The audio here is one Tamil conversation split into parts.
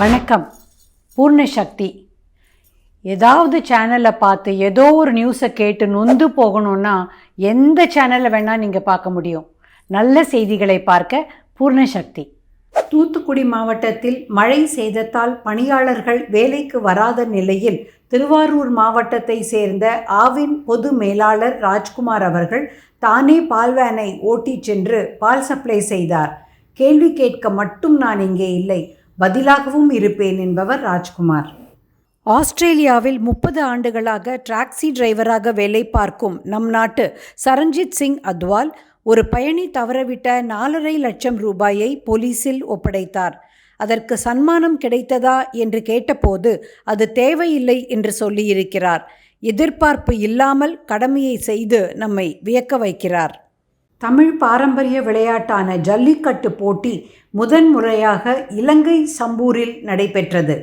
வணக்கம். பூர்ணசக்தி. ஏதாவது சேனலில் பார்த்து ஏதோ ஒரு நியூஸை கேட்டு நொந்து போகணுன்னா எந்த சேனலில் வேணால் நீங்கள் பார்க்க முடியும். நல்ல செய்திகளை பார்க்க பூர்ணசக்தி. தூத்துக்குடி மாவட்டத்தில் மழை சேதத்தால் பணியாளர்கள் வேலைக்கு வராத நிலையில் திருவாரூர் மாவட்டத்தை சேர்ந்த ஆவின் பொது மேலாளர் ராஜ்குமார் அவர்கள் தானே பால்வேனை ஓட்டிச் சென்று பால் சப்ளை செய்தார். கேள்வி கேட்க மட்டும் நான் இங்கே இல்லை, பதிலாகவும் இருப்பேன் என்பவர் ராஜ்குமார். ஆஸ்திரேலியாவில் 30 ஆண்டுகளாக டாக்ஸி டிரைவராக வேலை பார்க்கும் நம் நாட்டு சரண்ஜித் சிங் அத்வால் ஒரு பயணி தவறவிட்ட 4.5 லட்சம் ரூபாயை போலீசில் ஒப்படைத்தார். அதற்கு சன்மானம் கிடைத்ததா என்று கேட்டபோது அது தேவையில்லை என்று சொல்லியிருக்கிறார். எதிர்பார்ப்பு இல்லாமல் கடமையை செய்து நம்மை வியக்க வைக்கிறார். தமிழ் பாரம்பரிய விளையாட்டான ஜல்லிக்கட்டு போட்டி முதன்முறையாக இலங்கை சம்பூரில் நடைபெற்றது.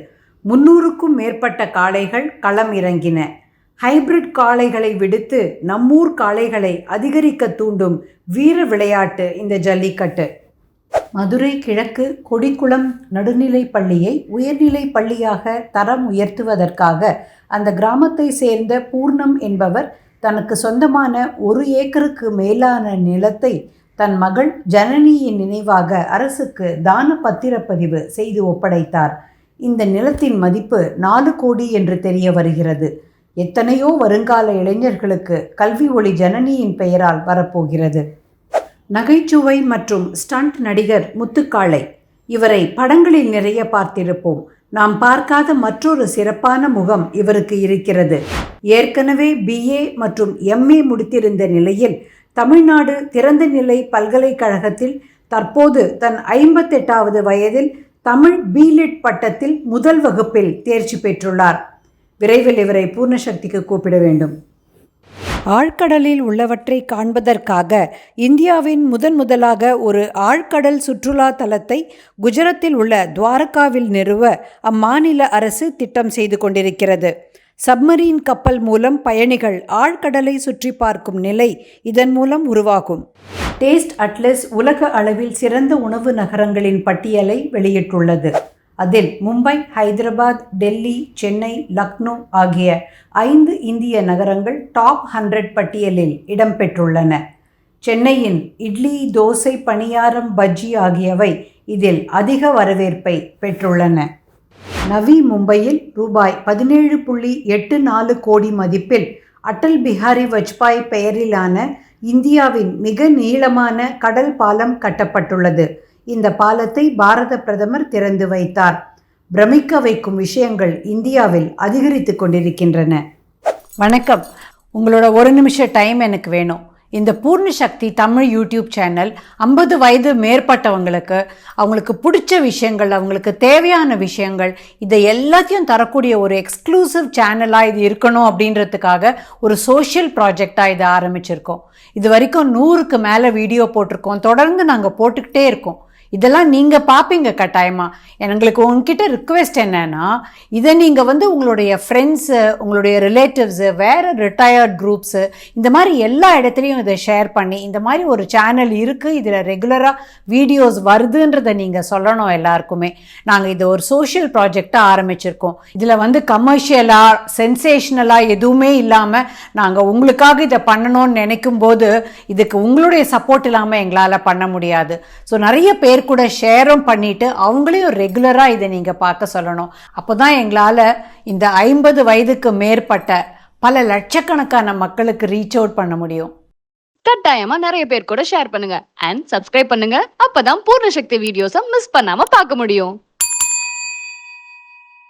300க்கும் மேற்பட்ட காளைகள் களம் இறங்கின. ஹைபிரிட் காளைகளை விடுத்து நம்மூர் காளைகளை அதிகரிக்க தூண்டும் வீர விளையாட்டு இந்த ஜல்லிக்கட்டு. மதுரை கிழக்கு கொடிக்குளம் நடுநிலைப் பள்ளியை உயர்நிலைப் பள்ளியாக தரம் உயர்த்துவதற்காக அந்த கிராமத்தை சேர்ந்த பூர்ணம் என்பவர் தனக்கு சொந்தமான 1 ஏக்கருக்கு மேலான நிலத்தை தன் மகள் ஜனனியின் நினைவாக அரசுக்கு தான பத்திரப்பதிவு செய்து ஒப்படைத்தார். இந்த நிலத்தின் மதிப்பு 4 கோடி என்று தெரிய வருகிறது. எத்தனையோ வருங்கால இளைஞர்களுக்கு கல்வி ஒளி ஜனனியின் பெயரால் வரப்போகிறது. நகைச்சுவை மற்றும் ஸ்டண்ட் நடிகர் முத்துக்காளை. இவரை படங்களில் நிறைய பார்த்திருப்போம். நாம் பார்க்காத மற்றொரு சிறப்பான முகம் இவருக்கு இருக்கிறது. ஏற்கனவே BA மற்றும் MA முடித்திருந்த நிலையில் தமிழ்நாடு திறந்தநிலை பல்கலைக்கழகத்தில் தற்போது தன் 58வது வயதில் தமிழ் B.Litt பட்டத்தில் முதல் வகுப்பில் தேர்ச்சி பெற்றுள்ளார். விரைவில் இவரை பூர்ணசக்திக்கு கூப்பிட வேண்டும். ஆழ்கடலில் உள்ளவற்றை காண்பதற்காக இந்தியாவின் முதலாக ஒரு ஆழ்கடல் சுற்றுலா தலத்தை குஜராத்தில் உள்ள துவாரகாவில் நிறுவ அம்மாநில அரசு திட்டம் செய்து கொண்டிருக்கிறது. சப்மரீன் கப்பல் மூலம் பயணிகள் ஆழ்கடலை சுற்றி பார்க்கும் நிலை இதன் மூலம் உருவாகும். டேஸ்ட் அட்லஸ் உலக அளவில் சிறந்த உணவு நகரங்களின் பட்டியலை வெளியிட்டுள்ளது. அதில் மும்பை, ஹைதராபாத், டெல்லி, சென்னை, லக்னோ ஆகிய 5 இந்திய நகரங்கள் டாப் 100 பட்டியலில் இடம்பெற்றுள்ளன. சென்னையின் இட்லி, தோசை, பணியாரம், பஜ்ஜி ஆகியவை இதில் அதிக வரவேற்பை பெற்றுள்ளன. நவி மும்பையில் ரூபாய் 17.84 கோடி மதிப்பில் அடல் பிஹாரி வாஜ்பாய் பெயரிலான இந்தியாவின் மிக நீளமான கடல் பாலம் கட்டப்பட்டுள்ளது. இந்த பாலத்தை பாரத பிரதமர் திறந்து வைத்தார். பிரமிக்க வைக்கும் விஷயங்கள் இந்தியாவில் அதிகரித்து கொண்டிருக்கின்றன. வணக்கம். உங்களோட 1 நிமிஷ டைம் எனக்கு வேணும். இந்த பூர்ணசக்தி தமிழ் யூடியூப் சேனல் 50 வயது மேற்பட்டவங்களுக்கு அவங்களுக்கு பிடிச்ச விஷயங்கள், அவங்களுக்கு தேவையான விஷயங்கள், இதை எல்லாத்தையும் தரக்கூடிய ஒரு எக்ஸ்க்ளூசிவ் சேனலாக இது இருக்கணும் அப்படின்றதுக்காக ஒரு சோஷியல் ப்ராஜெக்டாக இதை ஆரம்பிச்சிருக்கோம். இது வரைக்கும் 100க்கு மேலே வீடியோ போட்டிருக்கோம். தொடர்ந்து நாங்கள் போட்டுக்கிட்டே இருக்கோம். இதெல்லாம் நீங்கள் பார்ப்பீங்க கட்டாயமாக. எங்களுக்கு உங்ககிட்ட ரிக்வெஸ்ட் என்னன்னா, இதை நீங்கள் உங்களுடைய ஃப்ரெண்ட்ஸு, உங்களுடைய ரிலேட்டிவ்ஸு, வேறு ரிட்டையர்ட் குரூப்ஸு, இந்த மாதிரி எல்லா இடத்துலையும் இதை ஷேர் பண்ணி இந்த மாதிரி ஒரு சேனல் இருக்குது, இதில் ரெகுலராக வீடியோஸ் வருதுன்றதை நீங்கள் சொல்லணும் எல்லாருக்குமே. நாங்கள் இதை ஒரு சோஷியல் ப்ராஜெக்டாக ஆரம்பிச்சிருக்கோம். இதில் கமர்ஷியலாக சென்சேஷனலாக எதுவுமே இல்லாமல் நாங்கள் உங்களுக்காக இதை பண்ணணும்னு நினைக்கும் போது இதுக்கு உங்களுடைய சப்போர்ட் இல்லாமல் எங்களால் பண்ண முடியாது. ஸோ நிறைய பேர் கூட ஷேரும் பண்ணிட்டு அவங்களையும் ரெகுலரா இதை நீங்க பார்க்க சொல்லணும். அப்போதான் எங்களால இந்த 50 வயதுக்கு மேற்பட்ட பல லட்சக்கணக்கான மக்களுக்கு ரீச் அவுட் பண்ண முடியும். கட்டாயமா நிறைய பேர் கூட ஷேர் பண்ணுங்க அண்ட் சப்ஸ்கிரைப் பண்ணுங்க. அப்பதான் பூர்ணசக்தி வீடியோஸை மிஸ் பண்ணாம பார்க்க முடியும்.